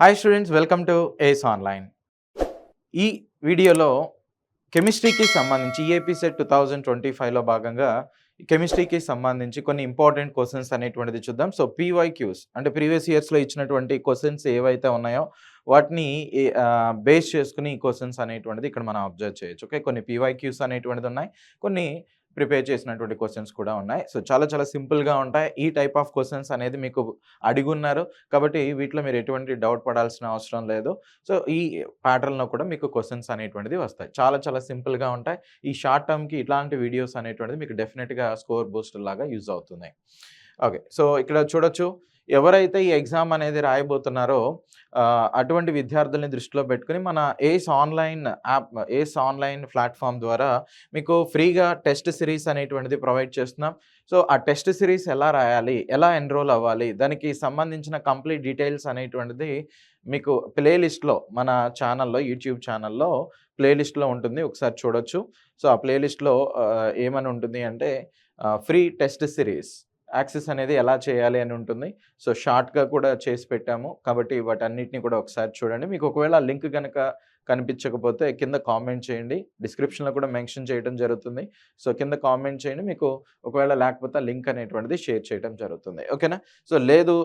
Hi students, welcome to Ace Online. ఈ వీడియోలో కెమిస్ట్రీకి సంబంధించి ఈఏపీ సెట్ 2025లో భాగంగా కెమిస్ట్రీకి సంబంధించి కొన్ని ఇంపార్టెంట్ క్వశ్చన్స్ అనేటువంటిది చూద్దాం. సో పీవైక్యూస్ అంటే ప్రీవియస్ ఇయర్స్లో ఇచ్చినటువంటి క్వశ్చన్స్ ఏవైతే ఉన్నాయో వాటిని బేస్ చేసుకుని ఈ క్వశ్చన్స్ అనేటువంటిది ఇక్కడ మనం అబ్జర్వ్ చేయొచ్చు. ఓకే, కొన్ని పీవైక్యూస్ అనేటువంటిది ఉన్నాయి, కొన్ని ప్రిపేర్ చేసినటువంటి క్వశ్చన్స్ కూడా ఉన్నాయి. సో చాలా చాలా సింపుల్గా ఉంటాయి. ఈ టైప్ ఆఫ్ క్వశ్చన్స్ అనేది మీకు అడిగున్నారు కాబట్టి వీటిలో మీరు ఎటువంటి డౌట్ పడాల్సిన అవసరం లేదు. సో ఈ ప్యాటర్న్లో కూడా మీకు క్వశ్చన్స్ అనేటువంటిది వస్తాయి. చాలా చాలా సింపుల్గా ఉంటాయి. ఈ షార్ట్ టర్మ్కి ఇట్లాంటి వీడియోస్ అనేటువంటిది మీకు డెఫినెట్గా స్కోర్ బూస్టర్ లాగా యూజ్ అవుతుంది. ఓకే, సో ఇక్కడ చూడొచ్చు, ఎవరైతే ఈ ఎగ్జామ్ అనేది రాయబోతున్నారో అటువంటి విద్యార్థుల్ని దృష్టిలో పెట్టుకుని మన ఏస్ ఆన్లైన్ యాప్, ఏస్ ఆన్లైన్ ప్లాట్ఫామ్ ద్వారా మీకు ఫ్రీగా టెస్ట్ సిరీస్ అనేటువంటిది ప్రొవైడ్ చేస్తున్నాం. సో ఆ టెస్ట్ సిరీస్ ఎలా రాయాలి, ఎలా ఎన్రోల్ అవ్వాలి, దానికి సంబంధించిన కంప్లీట్ డీటెయిల్స్ అనేటువంటిది మీకు ప్లేలిస్ట్లో మన ఛానల్లో, యూట్యూబ్ ఛానల్లో ప్లేలిస్ట్లో ఉంటుంది, ఒకసారి చూడొచ్చు. సో ఆ ప్లేలిస్ట్లో ఏమని ఉంటుంది అంటే ఫ్రీ టెస్ట్ సిరీస్ యాక్సెస్ అనేది ఎలా చేయాలి అని ఉంటుంది. సో షార్ట్‌గా కూడా చేసి పెట్టాము కాబట్టి వాటన్నిటిని కూడా ఒకసారి చూడండి. మీకు ఒకవేళ లింక్ గనక కనిపించకపోతే కింద కామెంట్ చేయండి. డిస్క్రిప్షన్‌లో కూడా మెన్షన్ చేయడం జరుగుతుంది. సో కింద కామెంట్ చేయండి. మీకు ఒకవేళ లేకపోతే లింక్ అనేటువంటిది షేర్ చేయడం జరుగుతుంది. ఓకేనా? సో లేదు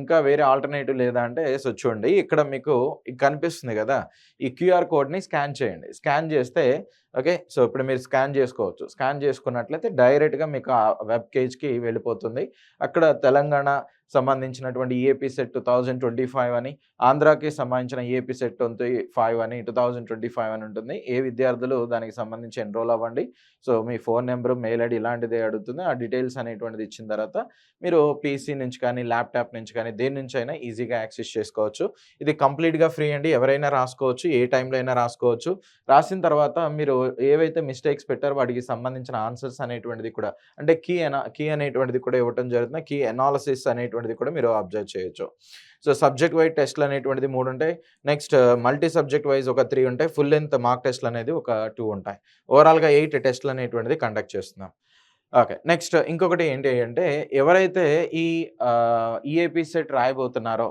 ఇంకా వేరే ఆల్టర్‌నేటివ్ లేదా అంటే సో చూడండి, ఇక్కడ మీకు కనిపిస్తుంది కదా! ఈ క్యూఆర్ కోడ్‌ని స్కాన్ చేయండి. స్కాన్ చేస్తే ఓకే, సో ఇప్పుడు మీరు స్కాన్ చేసుకోవచ్చు. స్కాన్ చేసుకున్నట్లయితే డైరెక్ట్‌గా మీకు ఆ వెబ్ పేజ్‌కి వెళ్ళిపోతుంది. అక్కడ తెలంగాణ సంబంధించినటువంటి ఈఏపీ సెట్ 2025 అని, ఆంధ్రాకి సంబంధించిన ఈఏపీ సెట్ 25 అని 2025 అని ఉంటుంది. ఏ విద్యార్థులు దానికి సంబంధించి ఎన్రోల్ అవ్వండి. సో మీ ఫోన్ నెంబరు, మెయిల్ ఐడీ ఇలాంటిదే అడుగుతుంది. ఆ డీటెయిల్స్ అనేటువంటిది ఇచ్చిన తర్వాత మీరు పీసీ నుంచి కానీ, ల్యాప్‌టాప్ నుంచి కానీ దేని నుంచైనా ఈజీగా యాక్సెస్ చేసుకోవచ్చు. ఇది కంప్లీట్‌గా ఫ్రీ అండి. ఎవరైనా రాసుకోవచ్చు, ఏ టైంలో అయినా రాసుకోవచ్చు. రాసిన తర్వాత మీరు ఏవైతే మిస్టేక్స్ పెట్టారో వాటికి సంబంధించిన ఆన్సర్స్ అనేటువంటిది కూడా, అంటే కీ అనేటువంటిది కూడా ఇవ్వటం జరుగుతుంది. కీ అనాలిసిస్ అనేటువంటిది కూడా మీరు అబ్జర్వ్ చేయొచ్చు. సో సబ్జెక్ట్ వైజ్ టెస్ట్‌లు అనేటువంటిది 3 ఉంటాయి. నెక్స్ట్ మల్టీ సబ్జెక్ట్ వైజ్ ఒక 3 ఉంటాయి. ఫుల్ లెంగ్త్ మార్క్ టెస్ట్‌లు అనేది ఒక 2 ఉంటాయి. ఓవరాల్‌గా 8 టెస్ట్‌లు అనేటువంటిది కండక్ట్ చేస్తున్నాం. ఓకే, నెక్స్ట్ ఇంకొకటి ఏంటి అంటే ఎవరైతే ఈ ఈఏపీ సెట్ రాయబోతున్నారో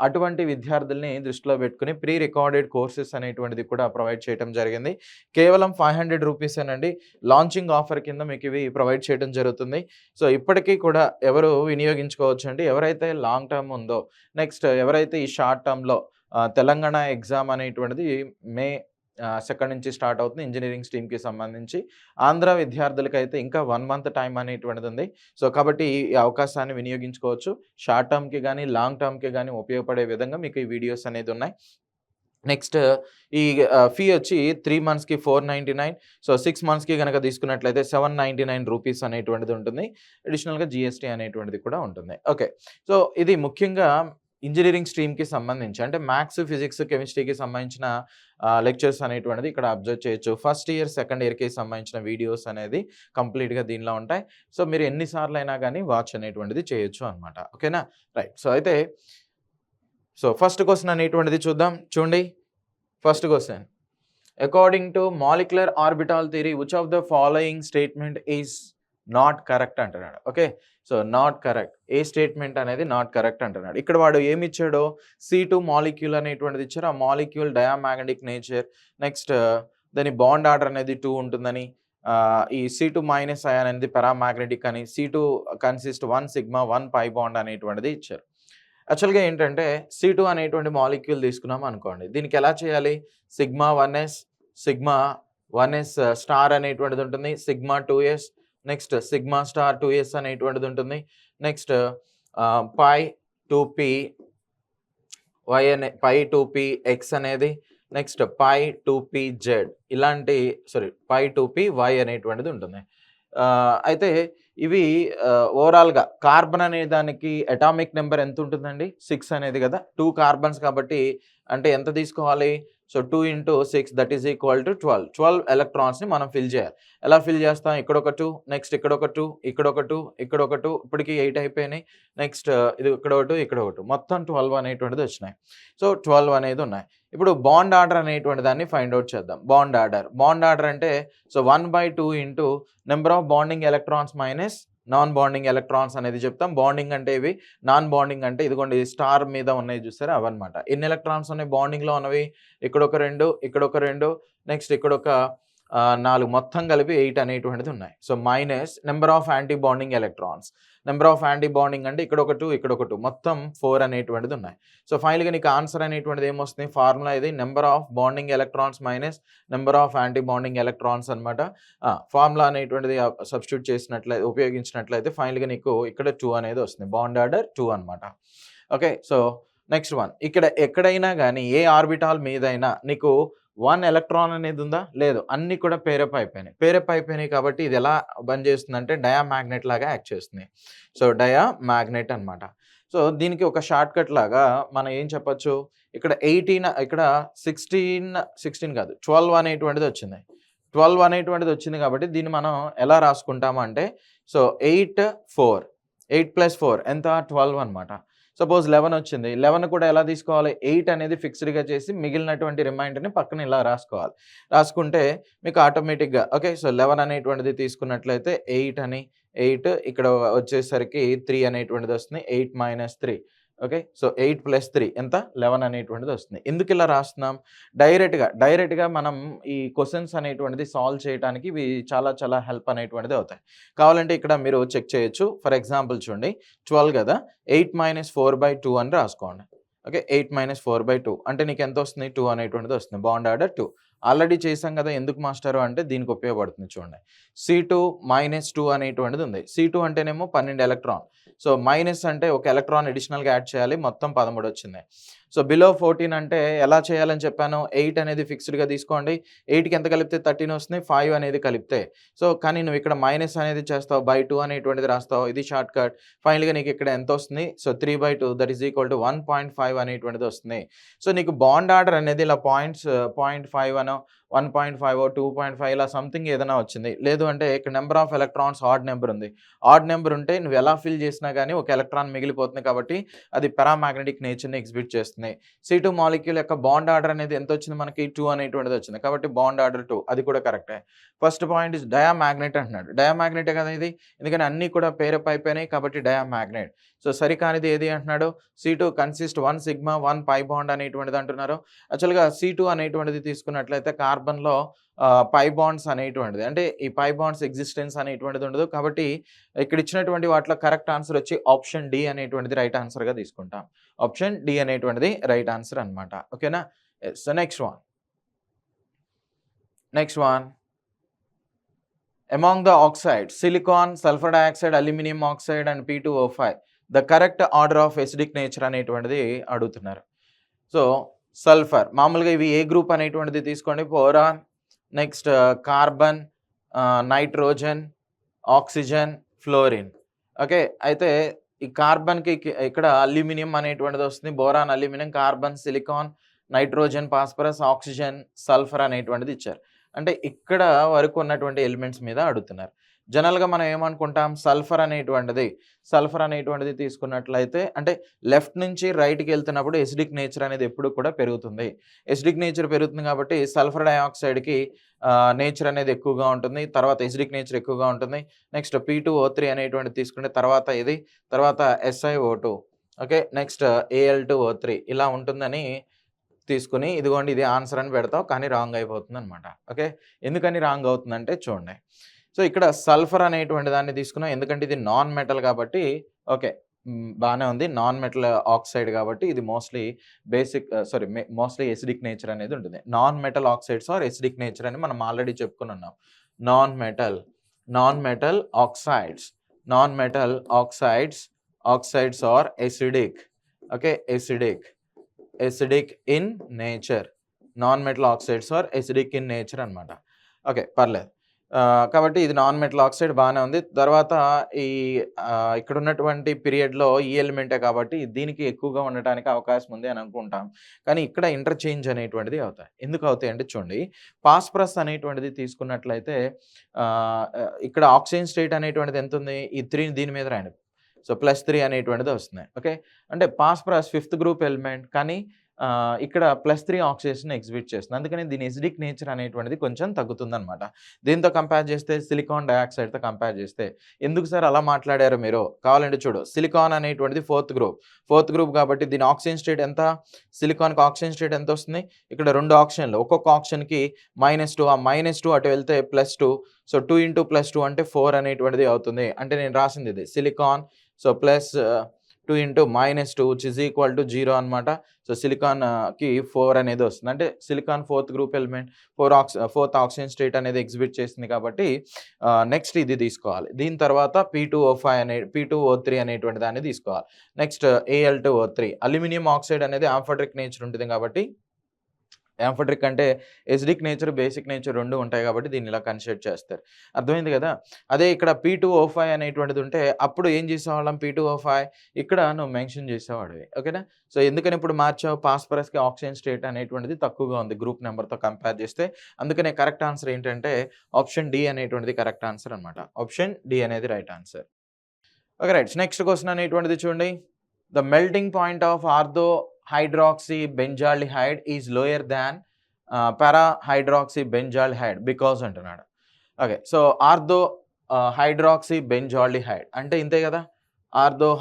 అటువంటి విద్యార్థుల్ని దృష్టిలో పెట్టుకుని ప్రీ రికార్డెడ్ కోర్సెస్ అనేటువంటిది కూడా ప్రొవైడ్ చేయడం జరిగింది. కేవలం 500 రూపీసేనండి. లాంచింగ్ ఆఫర్ కింద మీకు ఇవి ప్రొవైడ్ చేయడం జరుగుతుంది. సో ఇప్పటికీ కూడా ఎవరు వినియోగించుకోవచ్చు అండి. ఎవరైతే లాంగ్ టర్మ్ ఉందో, నెక్స్ట్ ఎవరైతే ఈ షార్ట్ టర్మ్‌లో తెలంగాణ ఎగ్జామ్ అనేటువంటిది మే 2 నుంచి స్టార్ట్ అవుతుంది ఇంజినీరింగ్ స్ట్రీమ్‌కి సంబంధించి. ఆంధ్ర విద్యార్థులకైతే ఇంకా 1 మంత్ టైం అనేటువంటిది ఉంది. సో కాబట్టి ఈ అవకాశాన్ని వినియోగించుకోవచ్చు. షార్ట్ టర్మ్‌కి గానీ, లాంగ్ టర్మ్‌కి గానీ ఉపయోగపడే విధంగా మీకు ఈ వీడియోస్ అనేది ఉన్నాయి. నెక్స్ట్ ఈ ఫీ వచ్చి 3 మంత్స్‌కి 499. సో 6 మంత్స్‌కి గనక తీసుకున్నట్లయితే 799 రూపీస్ అనేటువంటిది ఉంటుంది. అడిషనల్‌గా జీఎస్టీ అనేటువంటిది కూడా ఉంటుంది. ఓకే, సో ఇది ముఖ్యంగా ఇంజినీరింగ్ స్ట్రీమ్‌కి సంబంధించి, అంటే మ్యాథ్స్, ఫిజిక్స్, కెమిస్ట్రీకి సంబంధించిన లెక్చర్స్ అనేటువంటిది ఇక్కడ అబ్జర్వ్ చేయొచ్చు. ఫస్ట్ ఇయర్, సెకండ్ ఇయర్‌కి సంబంధించిన వీడియోస్ అనేది కంప్లీట్‌గా దీనిలో ఉంటాయి. సో మీరు ఎన్ని సార్లు అయినా గానీ వాచ్ అనేటువంటిది చేయొచ్చు అనమాట. ఓకేనా? రైట్. సో అయితే సో ఫస్ట్ క్వెషన్ అనేటువంటిది చూద్దాం. చూడండి, first question. According to molecular orbital theory which of the following statement is not correct అంటున్నాడు. Okay, so not correct. ఏ స్టేట్మెంట్ అనేది నాట్ కరెక్ట్ అంటున్నాడు. ఇక్కడ వాడు ఏమి ఇచ్చాడో C2 మాలిక్యూల్ అనేటువంటిది ఇచ్చారు. ఆ మాలిక్యూల్ డయామాగ్నెటిక్ నేచర్, నెక్స్ట్ దాని బాండ్ ఆర్డర్ అనేది 2 ఉంటుందని, ఈ C2- అయాన్ అనేది పారామాగ్నెటిక్ అని, C2 కన్సిస్ట్ 1 సిగ్మా 1 పై బాండ్ అనేటువంటిది ఇచ్చారు. యాక్చువల్‌గా ఏంటంటే C2 అనేటువంటి మాలిక్యూల్ తీసుకున్నాం అనుకోండి. దీనికి ఎలా చేయాలి? Sigma 1s, sigma 1s star అనేటువంటిది ఉంటుంది. Sigma 2s, next sigma star 2s అనేటువంటిది ఉంటుంది. నెక్స్ట్ పై 2p y అనే పై 2p x అనేది, నెక్స్ట్ పై 2p z ఇలాంటి పై 2p y అనేటువంటిది ఉంటుంది. అయితే ఇవి ఓవరాల్‌గా కార్బన్ అనే దానికి అటామిక్ నెంబర్ ఎంత ఉంటుందండి? 6 అనేది కదా! 2 కార్బన్స్ కాబట్టి అంటే ఎంత తీసుకోవాలి? So 2 × 6 that is equal to 12. 12 ఎలక్ట్రాన్స్‌ని మనం ఫిల్ చేయాలి. ఎలా ఫిల్ చేస్తాం? ఇక్కడొక 2, నెక్స్ట్ ఇక్కడొక 2, ఇక్కడొక 2, ఇక్కడొక 2, ఇప్పటికి 8 అయిపోయినాయి. నెక్స్ట్ ఇది ఇక్కడొక 2, ఇక్కడొక 2, మొత్తం 12 అనేటువంటిది వచ్చినాయి. సో 12 అనేది ఉన్నాయి. ఇప్పుడు బాండ్ ఆర్డర్ అనేటువంటి దాన్ని ఫైండ్ అవుట్ చేద్దాం. బాండ్ ఆర్డర్ అంటే so 1/2 into number of bonding electrons minus non bonding electrons అనేది చెప్తాం. బాండింగ్ అంటే ఇవి, నాన్ బాండింగ్ అంటే ఇదిగోండి స్టార్ మీద ఉన్నాయి చూసారా అవన్నమాట. ఎన్ని ఎలక్ట్రాన్స్ ఉన్నాయి బాండింగ్‌లో ఉన్నవి? ఇక్కడొక 2, ఇక్కడొక 2, నెక్స్ట్ ఇక్కడొక 4 మొత్తం కలిపి 8 అనేటువంటిది ఉన్నాయి. So, minus number of anti bonding electrons. Number of anti bonding అంటే ఇక్కడొక 2, ఇక్కడొక 2 మొత్తం 4 అనేటువంటిది ఉన్నాయి. సో, ఫైనల్‌గా నీకు ఆన్సర్ అనేటువంటిది ఏమొస్తుంది? ఫార్ములా ఇది number of bonding electrons minus number of anti bonding electrons అన్నమాట. ఫార్ములా అనేటువంటిది సబ్స్టిట్యూట్ చేసినట్లయితే ఉపయోగించినట్లయితే ఫైనల్‌గా నీకు ఇక్కడ 2 అనేది వస్తుంది. బాండ్ ఆర్డర్ 2 అన్నమాట. ఓకే. So, next one. ఇక్కడ ఎక్కడైనా గాని ఏ ఆర్బిటాల్ మీదైనా నీకు 1 ఎలక్ట్రాన్ అనేది ఉందా? లేదు. అన్నీ కూడా పేరప్ అయిపోయినాయి. పేరప్ అయిపోయినాయి కాబట్టి ఇది ఎలా పనిచేస్తుందంటే డయామాగ్నెట్ లాగా యాక్ట్ చేస్తుంది. సో, డయామాగ్నెట్ అన్నమాట. సో, దీనికి ఒక షార్ట్‌కట్ లాగా మనం ఏం చెప్పొచ్చు? ఇక్కడ 16 కాదు 12 అనేటువంటిది వచ్చింది. 12 అనేటువంటిది వచ్చింది కాబట్టి దీన్ని మనం ఎలా రాసుకుంటాము అంటే సో 8 + 4 ఎంత 12 అన్నమాట. సపోజ్ 11 వచ్చింది. 11 కూడా ఎలా తీసుకోవాలి? 8 అనేది ఫిక్స్డ్‌గా చేసి మిగిలినటువంటి రిమైండర్‌ని పక్కన ఇలా రాసుకోవాలి. రాసుకుంటే మీకు ఆటోమేటిక్‌గా ఓకే. సో 11 అనేటువంటిది తీసుకున్నట్లయితే 8 అని 8 ఇక్కడ వచ్చేసరికి 3 అనేటువంటిది వస్తుంది. 8 - 3 ఓకే. సో 8 + 3 ఎంత? 11 అనేటువంటిది వస్తుంది. ఎందుకు ఇలా రాస్తున్నాం? డైరెక్ట్‌గా మనం ఈ క్వెషన్స్ అనేటువంటిది సాల్వ్ చేయడానికి ఇవి చాలా హెల్ప్ అనేటువంటిది అవుతాయి. కావాలంటే ఇక్కడ మీరు చెక్ చేయొచ్చు. ఫర్ ఎగ్జాంపుల్ చూడండి 12 కదా! 8 - 4/2 అని రాసుకోండి. ఓకే. 8 - 4/2 అంటే నీకు ఎంత వస్తుంది? 2 అనేటువంటిది వస్తుంది. Bond order 2. ఆల్రెడీ చేసాం కదా! ఎందుకు మాస్టరు అంటే దీనికి ఉపయోగపడుతుంది చూడండి. C2 - 2 అనేటువంటిది ఉంది. C2 అంటేనేమో 12 ఎలక్ట్రాన్. సో, మైనస్ అంటే ఒక ఎలక్ట్రాన్ అడిషనల్‌గా యాడ్ చేయాలి. మొత్తం 13 వచ్చింది. సో, బిలో 14 అంటే ఎలా చేయాలని చెప్పాను? 8 అనేది ఫిక్స్డ్‌గా తీసుకోండి. 8కి ఎంత కలిపితే 13 వస్తుంది? 5 అనేది కలిపితే. సో, కానీ నువ్వు ఇక్కడ మైనస్ అనేది చేస్తావు. బై 2 అనేటువంటిది రాస్తావు. ఇది షార్ట్‌కట్. ఫైనల్‌గా నీకు ఇక్కడ ఎంత వస్తుంది? So, 3/2 that is equal to 1.5 అనేటువంటిది వస్తుంది. సో, నీకు బాండ్ ఆర్డర్ అనేది ఇలా 0.5 అనో 1.5 2.5 ఇలా సంథింగ్ ఏదైనా వచ్చింది. లేదు అంటే ఇక్కడ number of electrons odd number ఉంది. ఆడ్ నెంబర్ ఉంటే నువ్వు ఎలా ఫిల్ చేసినా గానీ ఒక ఎలక్ట్రాన్ మిగిలిపోతుంది కాబట్టి అది పారామాగ్నెటిక్ నేచర్‌ని ఎగ్జిబిట్ చేస్తుంది. C2 మాలిక్యూల్ యొక్క బాండ్ ఆర్డర్ అనేది ఎంత వచ్చింది మనకి? 2 అనేటువంటిది వచ్చింది. కాబట్టి బాండ్ ఆర్డర్ 2 అది కూడా కరెక్టే. ఫస్ట్ పాయింట్ ఇస్ డయామాగ్నెట్ అంటున్నాడు. డయామాగ్నెటే కదా ఇది. ఎందుకని అన్నీ కూడా పేరప్ అయిపోయినాయి కాబట్టి డయామాగ్నెట్. సో, సరికానిది ఏది అంటున్నాడు? C2 కన్సిస్ట్ 1 సిగ్మా 1 పై బాండ్ అనేటువంటిది అంటున్నారు. యాక్చువల్‌గా C2 అనేటువంటిది తీసుకున్నట్లయితే కార్బన్‌లో పై బాండ్స్ అనేటువంటిది అంటే ఈ పై బాండ్స్ ఎగ్జిస్టెన్స్ అనేటువంటిది ఉండదు. కాబట్టి ఇక్కడ ఇచ్చినటువంటి వాటిలో కరెక్ట్ ఆన్సర్ వచ్చి ఆప్షన్ డి అనేటువంటిది రైట్ ఆన్సర్‌గా తీసుకుంటాం. ఆప్షన్ డి అనేటువంటిది రైట్ ఆన్సర్ అన్నమాట. ఓకేనా? Yes. So, next one. Among the oxides silicon, sulphur dioxide, aluminium oxide and P2O5 the correct order of acidic nature అనేటువంటిది అడుగుతున్నారు. సో, సల్ఫర్ మామూలుగా ఇవి ఏ గ్రూప్ అనేటువంటిది తీసుకోండి. Boron, next carbon, nitrogen, oxygen, fluorine. Okay. అయితే ఈ కార్బన్‌కి ఇక్కడ అల్యూమినియం అనేటువంటిది వస్తుంది. Boron, aluminium, carbon, silicon, nitrogen, phosphorus, oxygen, sulphur అనేటువంటిది ఇచ్చారు. అంటే ఇక్కడ వరకు ఉన్నటువంటి ఎలిమెంట్స్ మీద అడుగుతున్నారు. జనరల్‌గా మనం ఏమనుకుంటాం? సల్ఫర్ అనేటువంటిది తీసుకున్నట్లయితే అంటే లెఫ్ట్ నుంచి రైట్‌కి వెళ్తున్నప్పుడు ఎసిడిక్ నేచర్ అనేది ఎప్పుడు కూడా పెరుగుతుంది. ఎసిడిక్ నేచర్ పెరుగుతుంది కాబట్టి సల్ఫర్ డయాక్సైడ్‌కి నేచర్ అనేది ఎక్కువగా ఉంటుంది. తర్వాత ఎసిడిక్ నేచర్ ఎక్కువగా ఉంటుంది. నెక్స్ట్ P2O3 అనేటువంటిది తీసుకుంటే తర్వాత SiO2 ఓకే. నెక్స్ట్ Al2O3 ఇలా ఉంటుందని తీసుకొని ఇదిగోండి ఇది ఆన్సర్ అని పెడతావు. కానీ రాంగ్ అయిపోతుందన్నమాట. ఓకే. ఎందుకని రాంగ్ అవుతుందంటే చూడండి. సో, ఇక్కడ సల్ఫర్ అనేటువంటి దాన్ని తీసుకున్నాం. ఎందుకంటే ఇది నాన్ మెటల్ కాబట్టి ఓకే. బానే ఉంది. నాన్ మెటల్ ఆక్సైడ్ కాబట్టి ఇది మోస్ట్లీ ఎసిడిక్ నేచర్ అనేది ఉంటుంది. Non metal oxides are acidic nature అని మనం ఆల్రెడీ చెప్పుకొని ఉన్నాం. Non metal oxides are acidic. Okay. Acidic in nature. Non metal oxides are acidic in nature అన్నమాట. ఓకే. పర్లేదు. కాబట్టి ఇది నాన్ మెటల్ ఆక్సైడ్ బానే ఉంది. తర్వాత ఇక్కడ ఉన్నటువంటి పీరియడ్‌లో ఈ ఎలిమెంటే కాబట్టి దీనికి ఎక్కువగా ఉండటానికి అవకాశం ఉంది అని అనుకుంటాం. కానీ ఇక్కడ ఇంటర్‌చేంజ్ అనేటువంటిది అవుతాయి. ఎందుకు అవుతాయి అంటే చూడండి. ఫాస్ఫరస్ అనేటువంటిది తీసుకున్నట్లయితే ఇక్కడ ఆక్సిజన్ స్టేట్ అనేటువంటిది ఎంతుంది? ఈ 3 దీని మీద రాయండి. సో, +3 అనేటువంటిది వస్తుంది. ఓకే. అంటే ఫాస్ఫరస్ 5th గ్రూప్ ఎలిమెంట్ కానీ ఇక్కడ +3 ఆక్సిడేషన్ ఎగ్జిబిట్ చేస్తుంది. అందుకని దీని ఎసిడిక్ నేచర్ అనేటువంటిది కొంచెం తగ్గుతుందనమాట. దేనితో కంపేర్ చేస్తే సిలికాన్ డయాక్సైడ్‌తో కంపేర్ చేస్తే. ఎందుకు సార్ అలా మాట్లాడారు మీరు? కావాలంటే చూడు. సిలికాన్ అనేటువంటిది ఫోర్త్ గ్రూప్ కాబట్టి దీని ఆక్సిజన్ స్టేట్ ఎంత? సిలికాన్‌కి ఆక్సిజన్ స్టేట్ ఎంతొస్తుంది? ఇక్కడ 2 ఆక్సిజన్‌లు. ఒక్కొక్క ఆక్సిజన్‌కి -2 ఆ -2 అటు వెళ్తే +2 సో 2 ఇంటూ +2 అంటే 4 అనేటువంటిది అవుతుంది. అంటే నేను రాసింది ఇది silicon so plus 2 into -2 which is equal to 0 అనమాట. సో సిలికాన్‌కి 4 అనేది వస్తుంది. అంటే silicon fourth group element fourth oxygen state అనేది ఎగ్జిబిట్ చేస్తుంది కాబట్టి నెక్స్ట్ ఇది తీసుకోవాలి. దీని తర్వాత P2O3 అనేటువంటి దాన్ని తీసుకోవాలి. నెక్స్ట్ Al2O3 అల్యూమినియం ఆక్సైడ్ అనేది ఆంఫోటరిక్ నేచర్ ఉంటుంది కాబట్టి యాంఫోటరిక్ అంటే ఎసిడిక్ నేచర్, బేసిక్ నేచర్ 2 ఉంటాయి కాబట్టి దీన్ని ఇలా కన్సిడర్ చేస్తారు. అర్థమైంది కదా! అదే ఇక్కడ P2O5 అనేటువంటిది ఉంటే అప్పుడు ఏం చేసేవాళ్ళం P2O5 ఇక్కడ నువ్వు మెన్షన్ చేసేవాడివి. ఓకేనా? సో ఎందుకని ఇప్పుడు మార్చావు? ఫాస్ఫరస్‌కి ఆక్సిజన్ స్టేట్ అనేటువంటిది తక్కువగా ఉంది గ్రూప్ నంబర్‌తో కంపేర్ చేస్తే. అందుకనే కరెక్ట్ ఆన్సర్ ఏంటంటే ఆప్షన్ డి అనేటువంటిది కరెక్ట్ ఆన్సర్ అనమాట. ఆప్షన్ డి అనేది right answer. Okay right. Next question అనేటువంటిది చూడండి. The melting point of hydroxy benzaldehyde is lower than para hydroxy benzaldehyde because అంటున్నాడు. ఓకే సో hydroxy benzaldehyde అంటే ఇంతే కదా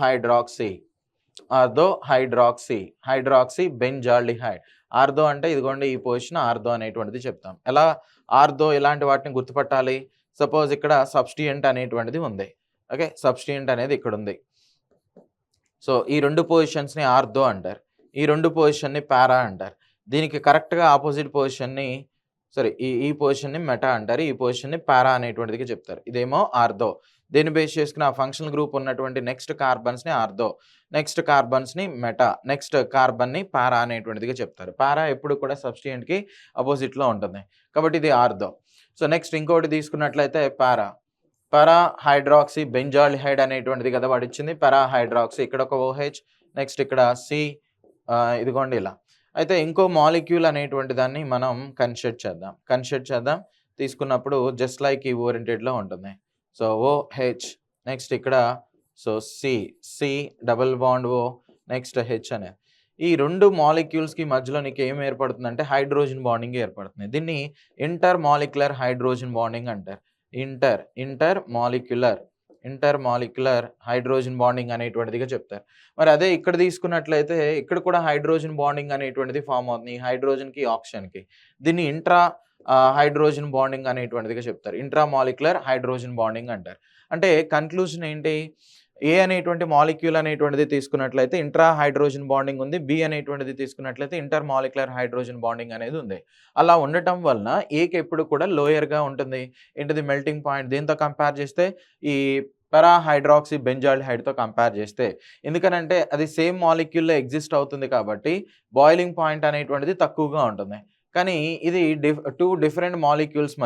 hydroxy benzaldehyde ఆర్థో అంటే ఇదిగోండి ఈ పొజిషన్ ఆర్థో అనేటువంటిది చెప్తాం. ఎలా ఆర్థో ఇలాంటి వాటిని గుర్తుపట్టాలి? సపోజ్ ఇక్కడ సబ్స్టిట్యూయెంట్ అనేటువంటిది ఉంది. ఓకే సబ్స్టిట్యూయెంట్ అనేది ఇక్కడ ఉంది. సో ఈ 2 పొజిషన్స్ని ఆర్థో అంటారు. ఈ 2 పొజిషన్ని పారా అంటారు. దీనికి కరెక్ట్‌గా ఆపోజిట్ పొజిషన్ని ఈ పొజిషన్ని మెటా అంటారు. ఈ పొజిషన్ని పారా అనేటువంటిది చెప్తారు. ఇదేమో ఆర్థో. దీన్ని బేస్ చేసుకుని ఆ ఫంక్షనల్ గ్రూప్ ఉన్నటువంటి నెక్స్ట్ కార్బన్స్‌ని ఆర్థో, నెక్స్ట్ కార్బన్స్‌ని మెటా, నెక్స్ట్ కార్బన్‌ని పారా అనేటువంటిదిగా చెప్తారు. పారా ఎప్పుడు కూడా సబ్స్టిట్యూయెంట్‌కి అపోజిట్‌లో ఉంటుంది. కాబట్టి ఇది ఆర్థో. సో నెక్స్ట్ ఇంకోటి తీసుకున్నట్లయితే పారా హైడ్రాక్సీ బెంజాల్డిహైడ్ అనేటువంటిది కదా వాడిచ్చింది. పారా హైడ్రాక్సీ ఇక్కడ ఒక OH నెక్స్ట్ ఇక్కడ C ఇదిగోండి ఇలా. అయితే ఇంకో మాలిక్యూల్ అనేటువంటి దాన్ని మనం కన్సిడర్ చేద్దాం. తీసుకున్నప్పుడు జస్ట్ లైక్ ఈ ఓరియంటెడ్‌లో ఉంటుంది. సో OH నెక్స్ట్ ఇక్కడ so C double bond O next H అనేది. ఈ 2 మాలిక్యూల్స్‌కి మధ్యలో నీకు ఏం ఏర్పడుతుందంటే హైడ్రోజన్ బాండింగ్ ఏర్పడుతుంది. దీన్ని ఇంటర్ మాలిక్యులర్ హైడ్రోజన్ బాండింగ్ అంటారు. ఇంటర్ మాలిక్యులర్ హైడ్రోజన్ బాండింగ్ అనేటువంటిదిగా చెప్తారు. మరి అదే ఇక్కడ తీసుకున్నట్లయితే ఇక్కడ కూడా హైడ్రోజన్ బాండింగ్ అనేటువంటిది ఫామ్ అవుతుంది. ఈ హైడ్రోజన్‌కి ఆక్సిజన్‌కి. దీన్ని హైడ్రోజన్ బాండింగ్ అనేటువంటిదిగా చెప్తారు. ఇంట్రా మాలిక్యులర్ హైడ్రోజన్ బాండింగ్ అంటారు. అంటే కన్క్లూజన్ ఏంటి? ఏ అనేటువంటి మాలిక్యూల్ అనేటువంటిది తీసుకున్నట్లయితే ఇంట్రా హైడ్రోజన్ బాండింగ్ ఉంది. బి అనేటువంటిది తీసుకున్నట్లయితే ఇంటర్ మాలిక్యులర్ హైడ్రోజన్ బాండింగ్ అనేది ఉంది. అలా ఉండటం వలన ఏకి ఎప్పుడు కూడా లోయర్‌గా ఉంటుంది. ఏంటిది మెల్టింగ్ పాయింట్ దీంతో కంపేర్ చేస్తే ఈ పారా హైడ్రాక్సీ బెంజాల్డిహైడ్‌తో కంపేర్ చేస్తే. ఎందుకనంటే అది సేమ్ మాలిక్యూల్‌లో ఎగ్జిస్ట్ అవుతుంది కాబట్టి బాయిలింగ్ పాయింట్ అనేటువంటిది తక్కువగా ఉంటుంది. కానీ ఇది 2 డిఫరెంట్ మాలిక్యూల్స్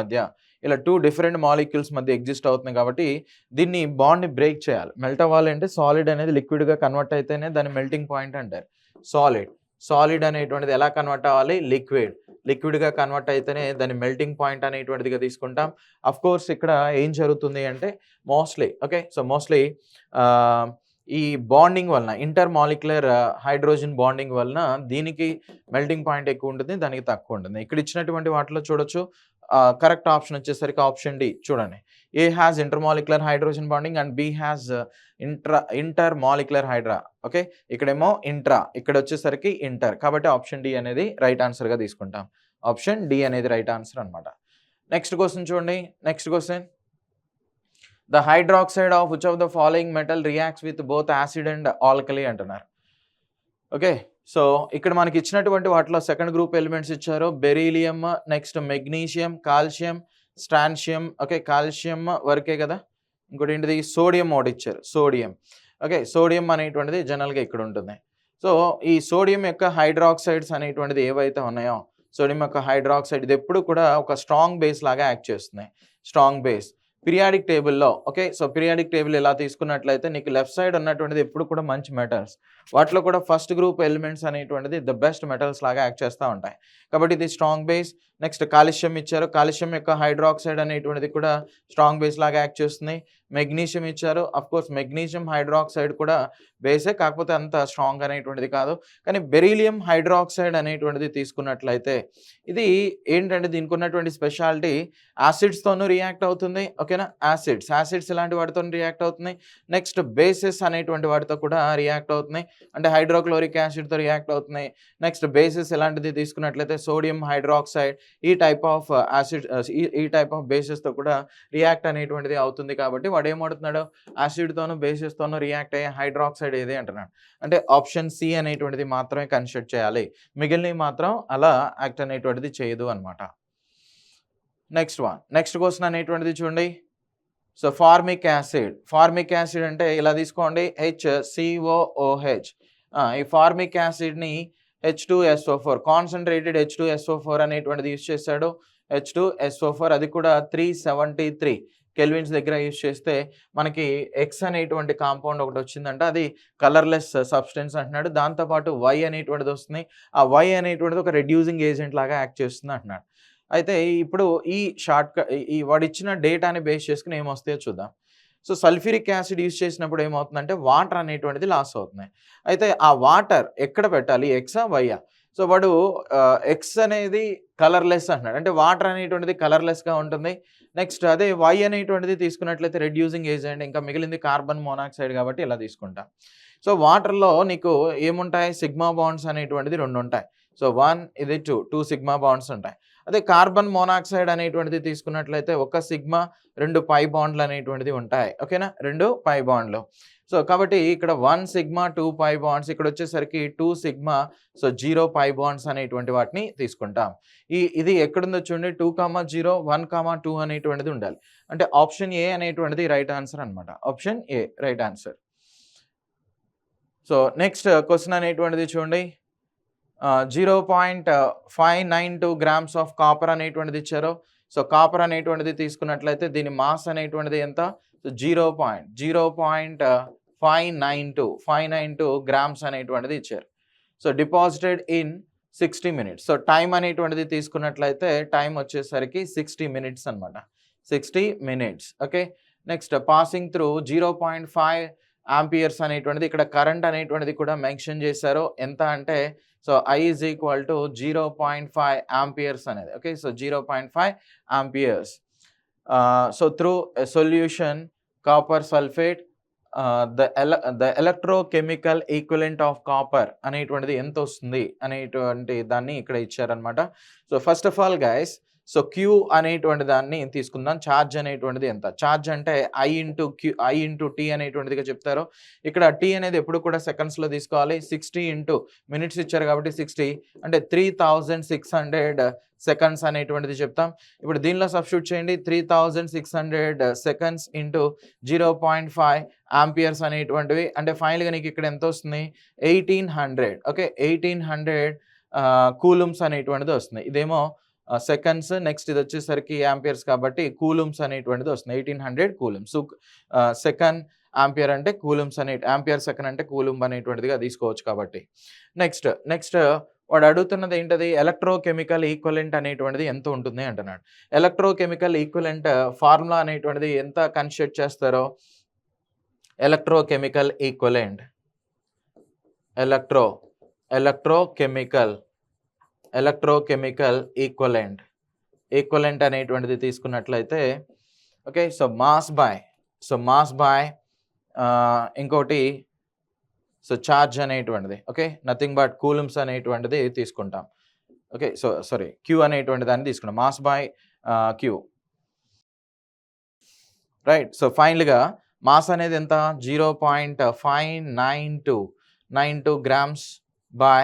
మధ్య ఎగ్జిస్ట్ అవుతుంది కాబట్టి దీన్ని బాండ్‌ని బ్రేక్ చేయాలి. మెల్ట్ అవ్వాలంటే సాలిడ్ అనేది లిక్విడ్‌గా కన్వర్ట్ అయితేనే దాన్ని మెల్టింగ్ పాయింట్ అంటారు. సాలిడ్ అనేటువంటిది ఎలా కన్వర్ట్ అవ్వాలి? లిక్విడ్‌గా కన్వర్ట్ అయితేనే దాన్ని మెల్టింగ్ పాయింట్ అనేటువంటిదిగా తీసుకుంటాం. ఆఫ్‌కోర్స్ ఇక్కడ ఏం జరుగుతుంది అంటే మోస్ట్లీ ఈ బాండింగ్ వలన ఇంటర్ మాలిక్యులర్ హైడ్రోజన్ బాండింగ్ వలన దీనికి మెల్టింగ్ పాయింట్ ఎక్కువ ఉంటుంది, దానికి తక్కువ ఉంటుంది. ఇక్కడ ఇచ్చినటువంటి వాటిలో చూడొచ్చు. కరెక్ట్ ఆప్షన్ వచ్చేసరికి ఆప్షన్ డి చూడండి. A has inter molecular hydrogen bonding and B has inter molecular hydra. Okay ఇక్కడేమో ఇంట్రా, ఇక్కడ వచ్చేసరికి ఇంటర్. కాబట్టి ఆప్షన్ డి అనేది రైట్ ఆన్సర్‌గా తీసుకుంటాం. ఆప్షన్ డి అనేది రైట్ ఆన్సర్ అనమాట. నెక్స్ట్ క్వశ్చన్ చూడండి. The hydroxide of which of the following metal reacts with both acid and alkali అంటున్నారు. ఓకే సో ఇక్కడ మనకి ఇచ్చినటువంటి వాటిలో సెకండ్ గ్రూప్ ఎలిమెంట్స్ ఇచ్చారు. Beryllium, next magnesium, calcium, strontium. Okay calcium వరకే కదా. ఇంకోటి ఏంటిది సోడియం ఒకటి ఇచ్చారు. సోడియం అనేటువంటిది జనరల్గా ఇక్కడ ఉంటుంది. సో ఈ సోడియం యొక్క హైడ్రాక్సైడ్స్ అనేటువంటిది ఏవైతే ఉన్నాయో సోడియం యొక్క హైడ్రాక్సైడ్ ఇది ఎప్పుడు కూడా ఒక స్ట్రాంగ్ బేస్ లాగా యాక్ట్ చేస్తున్నాయి. స్ట్రాంగ్ బేస్ పీరియాడిక్ టేబుల్లో. సో పీరియాడిక్ టేబుల్ ఇలా తీసుకున్నట్లయితే నీకు లెఫ్ట్ సైడ్ ఉన్నటువంటిది ఎప్పుడు కూడా మంచి మెటల్స్. వాటిలో కూడా ఫస్ట్ గ్రూప్ ఎలిమెంట్స్ అనేటువంటిది ద బెస్ట్ మెటల్స్ లాగా యాక్ట్ చేస్తూ ఉంటాయి. కాబట్టి ఇది స్ట్రాంగ్ బేస్. నెక్స్ట్ కాల్షియం ఇచ్చారు. కాల్షియం యొక్క హైడ్రాక్సైడ్ అనేటువంటిది కూడా స్ట్రాంగ్ బేస్ లాగా యాక్ట్ చేస్తుంది. మెగ్నీషియం ఇచ్చారు. అఫ్కోర్స్ మెగ్నీషియం హైడ్రాక్సైడ్ కూడా బేసే, కాకపోతే అంత స్ట్రాంగ్ అనేటువంటిది కాదు. కానీ బెరీలియం హైడ్రాక్సైడ్ అనేటువంటిది తీసుకున్నట్లయితే ఇది ఏంటంటే దీనికి ఉన్నటువంటి స్పెషాలిటీ యాసిడ్స్తోనూ రియాక్ట్ అవుతుంది. ఓకేనా, యాసిడ్స్ ఇలాంటి వాటితో రియాక్ట్ అవుతున్నాయి. నెక్స్ట్ బేసెస్ అనేటువంటి వాటితో కూడా రియాక్ట్ అవుతున్నాయి. అంటే హైడ్రోక్లోరిక్ యాసిడ్తో రియాక్ట్ అవుతున్నాయి. నెక్స్ట్ బేసెస్ ఎలాంటిది తీసుకున్నట్లయితే సోడియం హైడ్రాక్సైడ్, ఈ టైప్ ఆఫ్ యాసిడ్ ఈ టైప్ ఆఫ్ బేసెస్తో కూడా రియాక్ట్ అనేటువంటిది అవుతుంది. కాబట్టి వాడు ఏమడుతున్నాడు, యాసిడ్తోనూ బేసెస్తోనూ రియాక్ట్ అయ్యే హైడ్రాక్సైడ్ ఏది అంటున్నాడు. అంటే ఆప్షన్ సి అనేటువంటిది మాత్రమే కన్సిడర్ చేయాలి, మిగిలినవి మాత్రం అలా యాక్ట్ అనేటువంటిది చేయదు అనమాట. నెక్స్ట్ క్వశ్చన్ అనేటువంటిది చూడండి. సో ఫార్మిక్ యాసిడ్ అంటే ఇలా తీసుకోండి, HCOOH. ఈ ఫార్మిక్ యాసిడ్ని H2SO4 కాన్సన్ట్రేటెడ్ H2SO4 అనేటువంటిది యూజ్ చేశాడు. H2SO4 అది కూడా 373 కెల్విన్స్ దగ్గర యూజ్ చేస్తే మనకి X అనేటువంటి కాంపౌండ్ ఒకటి వచ్చిందంట. అది కలర్లెస్ సబ్స్టెన్స్ అంటున్నాడు. దాంతోపాటు Y అనేటువంటిది వస్తుంది. ఆ Y అనేటువంటిది ఒక రెడ్యూసింగ్ ఏజెంట్ లాగా యాక్ట్ చేస్తుంది అంటున్నాడు. అయితే ఇప్పుడు ఈ ఈ వాడు ఇచ్చిన డేటాని బేస్ చేసుకుని ఏమొస్తాయో చూద్దాం. సో సల్ఫ్యూరిక్ యాసిడ్ యూజ్ చేసినప్పుడు ఏమవుతుందంటే వాటర్ అనేటువంటిది లాస్ అవుతున్నాయి. అయితే ఆ వాటర్ ఎక్కడ పెట్టాలి, ఎక్సా వైయా? సో వాడు ఎక్స్ అనేది కలర్లెస్ అంటున్నాడు, అంటే వాటర్ అనేటువంటిది కలర్లెస్గా ఉంటుంది. నెక్స్ట్ అదే వై అనేటువంటిది తీసుకున్నట్లయితే రెడ్యూసింగ్ ఏజెంట్, ఇంకా మిగిలింది కార్బన్ మోనాక్సైడ్ కాబట్టి ఇలా తీసుకుంటాం. సో వాటర్లో నీకు ఏముంటాయి, సిగ్మా బాండ్స్ అనేటువంటిది 2 ఉంటాయి. సో 1 ఇది 2 సిగ్మా బాండ్స్ ఉంటాయి. అదే కార్బన్ మోనాక్సైడ్ అనేటువంటిది తీసుకున్నట్లయితే ఒక సిగ్మా 2 పై బాండ్లు అనేటువంటిది ఉంటాయి. ఓకేనా, 2 పై బాండ్లు. సో కాబట్టి ఇక్కడ 1 సిగ్మా 2 పై బాండ్స్, ఇక్కడ వచ్చేసరికి 2 సిగ్మా, సో 0 పై బాండ్స్ అనేటువంటి వాటిని తీసుకుంటాం. ఇది ఎక్కడుందో చూడండి, 2,0 1,2 అనేటువంటిది ఉండాలి. అంటే ఆప్షన్ ఏ అనేటువంటిది రైట్ ఆన్సర్ అనమాట. Option A right answer. So next question అనేటువంటిది చూడండి. 0.592 గ్రామ్స్ ఆఫ్ కాపర్ అనేటువంటిది ఇచ్చారు. సో కాపర్ అనేటువంటిది తీసుకున్నట్లయితే దీని మాస్ అనేటువంటిది ఎంత, సో 0.592 గ్రామ్స్ అనేటువంటిది ఇచ్చారు. So deposited in 60 minutes. So time అనేటువంటిది తీసుకున్నట్లయితే టైం వచ్చేసరికి 60 minutes అనమాట. 60 minutes. Okay, next passing through 0.5 amperes అనేటువంటిది, ఇక్కడ కరెంట్ అనేటువంటిది కూడా మెన్షన్ చేశారు. ఎంత అంటే so I is equal to 0.5 amperes అనేది. Okay, so 0.5 amperes. So through solution copper sulphate the electrochemical equivalent of copper అనేటువంటిది ఎంత వస్తుంది అనేటువంటి దాన్ని ఇక్కడ ఇచ్చారనమాట. So first of all guys, so Q అనేటువంటి దాన్ని తీసుకుందాం. ఛార్జ్ అనేటువంటిది ఎంత, ఛార్జ్ అంటే I ఇంటూ టీ అనేటువంటిదిగా చెప్తారు. ఇక్కడ టీ అనేది ఎప్పుడు కూడా సెకండ్స్లో తీసుకోవాలి. 60 ఇంటూ మినిట్స్ ఇచ్చారు కాబట్టి 60 అంటే 3600 సెకండ్స్ అనేటువంటిది చెప్తాం. ఇప్పుడు దీనిలో సబ్స్టిట్యూట్ చేయండి, 3600 సెకండ్స్ ఇంటూ 0.5 ఆంపియర్స్ అనేటువంటివి, అంటే ఫైనల్గా నీకు ఇక్కడ ఎంత వస్తుంది, 1800. ఓకే, 1800 కూలుమ్స్ అనేటువంటిది వస్తుంది. ఇదేమో సెకండ్స్, నెక్స్ట్ ఇది వచ్చేసరికి యాంపియర్స్ కాబట్టి కూలుమ్స్ అనేటువంటిది వస్తుంది. 1800 కూలుమ్స్. సెకండ్ ఆంపియర్ అంటే కూలుమ్స్ ఆంపియర్ సెకండ్ అంటే కూలుమ్ అనేటువంటిదిగా తీసుకోవచ్చు కాబట్టి. నెక్స్ట్ వాడు అడుగుతున్నది ఏంటది, ఎలక్ట్రోకెమికల్ ఈక్వలెంట్ అనేటువంటిది ఎంత ఉంటుంది అంటున్నాడు. ఎలక్ట్రోకెమికల్ ఈక్వలెంట్ ఫార్ములా అనేటువంటిది ఎంత కన్సిడర్ చేస్తారో, ఎలక్ట్రోకెమికల్ ఈక్వలెంట్ ఎలక్ట్రోకెమికల్ ఈక్వలెంట్ అనేటువంటిది తీసుకున్నట్లయితే ఓకే, సో మాస్ బై ఇంకోటి సో ఛార్జ్ అనేటువంటిది. ఓకే, నథింగ్ బట్ కూలుమ్స్ అనేటువంటిది తీసుకుంటాం. ఓకే, సో సారీ క్యూ అనేటువంటి దాన్ని తీసుకుంటాం, mass by Q. Right, so ఫైనల్గా మాస్ అనేది ఎంత, 0.592 గ్రామ్స్ బై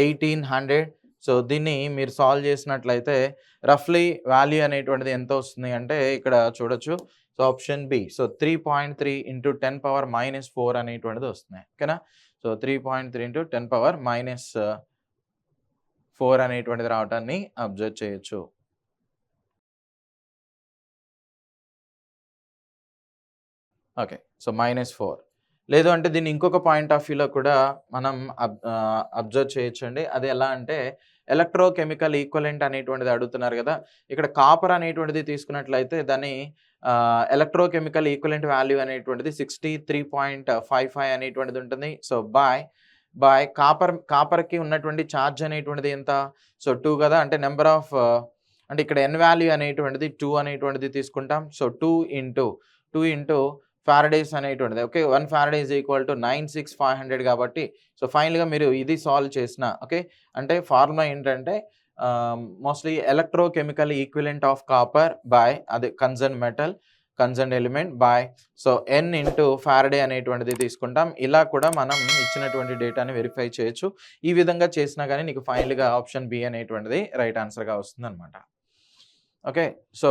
1800. సో దీన్ని మీరు సాల్వ్ చేసినట్లయితే రఫ్లీ వాల్యూ అనేటువంటిది ఎంత వస్తుంది అంటే ఇక్కడ చూడొచ్చు. So option B, so 3.3 into 10⁻⁻4 అనేటువంటిది వస్తుంది. ఓకేనా, సో 3.3 ఇంటూ 10⁻⁻4 అనేటువంటిది రావటాన్ని అబ్జర్వ్ చేయొచ్చు. Okay, so -4. లేదు అంటే దీన్ని ఇంకొక పాయింట్ ఆఫ్ వ్యూలో కూడా మనం అబ్జర్వ్ చేయొచ్చండి. అది ఎలా అంటే ఎలక్ట్రోకెమికల్ ఈక్వలెంట్ అనేటువంటిది అడుగుతున్నారు కదా. ఇక్కడ కాపర్ అనేటువంటిది తీసుకున్నట్లయితే దాన్ని ఎలక్ట్రోకెమికల్ ఈక్వలెంట్ వాల్యూ అనేటువంటిది 63.55 అనేటువంటిది ఉంటుంది. సో బాయ్ కాపర్‌కి ఉన్నటువంటి ఛార్జ్ అనేటువంటిది ఎంత? సో 2 కదా! అంటే నెంబర్ ఆఫ్ అంటే ఇక్కడ ఎన్ వాల్యూ అనేటువంటిది 2 అనేటువంటిది తీసుకుంటాం. సో 2 ఇంటూ ఫారడేస్ అనేటువంటిది. Okay. 1 Faraday is equal to 96500 కాబట్టి సో ఫైనల్‌గా మీరు ఇది సాల్వ్ చేసిన ఓకే. అంటే ఫార్ములా ఏంటంటే mostly electrochemical equivalent of copper by అదే concerned element by so N into Faraday అనేటువంటిది తీసుకుంటాం. ఇలా కూడా మనం ఇచ్చినటువంటి డేటాని వెరిఫై చేయొచ్చు. ఈ విధంగా చేసినా గానీ నీకు ఫైనల్‌గా ఆప్షన్ బి అనేటువంటిది రైట్ ఆన్సర్‌గా వస్తుందనమాట. ఓకే. సో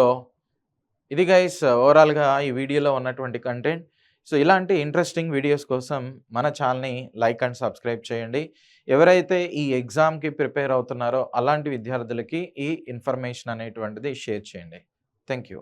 ఇది గైస్ ఓవరాల్‌గా ఈ వీడియోలో ఉన్నటువంటి కంటెంట్. సో ఇలాంటి ఇంట్రెస్టింగ్ వీడియోస్ కోసం మన ఛానల్‌ని లైక్ అండ్ సబ్స్క్రైబ్ చేయండి. ఎవరైతే ఈ ఎగ్జామ్‌కి ప్రిపేర్ అవుతున్నారో అలాంటి విద్యార్థులకి ఈ ఇన్ఫర్మేషన్ అనేటువంటిది షేర్ చేయండి. Thank you.